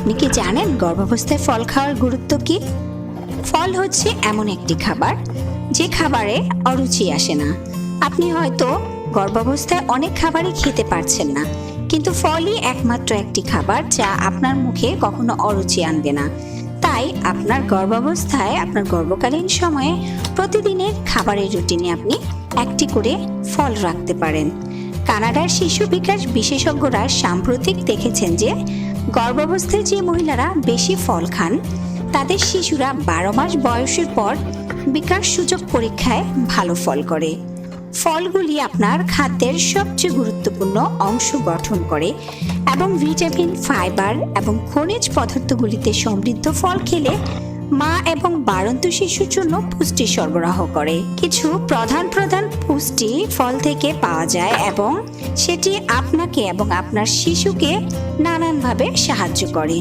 আপনি কি জানেন গর্ভাবস্থায় ফল খাওয়ার গুরুত্ব কি? ফল হচ্ছে এমন একটি খাবার যে খাবারে অরুচি আসে না। আপনি হয়তো গর্ভাবস্থায় অনেক খাবারই খেতে পারছেন না, কিন্তু ফলই একমাত্র একটি খাবার যা আপনার মুখে কখনো অরুচি আনবে না। তাই আপনার গর্ভাবস্থায়, আপনার গর্ভকালীন সময়ে প্রতিদিনের খাবারের রুটিনে আপনি একটি করে ফল রাখতে পারেন। কানাডার শিশু বিকাশ বিশেষজ্ঞরা সাম্প্রতিক দেখেছেন যে গর্ভাবস্থায় যে মহিলারা বেশি ফল খান তাদের শিশুরা 12 মাস বয়সের পর বিকাশ সূচক পরীক্ষায় ভালো ফল করে। ফলগুলি আপনার খাদ্যের সবচেয়ে গুরুত্বপূর্ণ অংশ গঠন করে এবং ভিটামিন, ফাইবার এবং খনিজ পদার্থগুলিতে সমৃদ্ধ ফল খেলে মা এবং বাড়ন্ত শিশুর জন্য পুষ্টি সরবরাহ করে। কিছু প্রধান পুষ্টি ফল থেকে পাওয়া যায় এবং সেটি আপনাকে এবং আপনার শিশুকে নানানভাবে সাহায্য করে।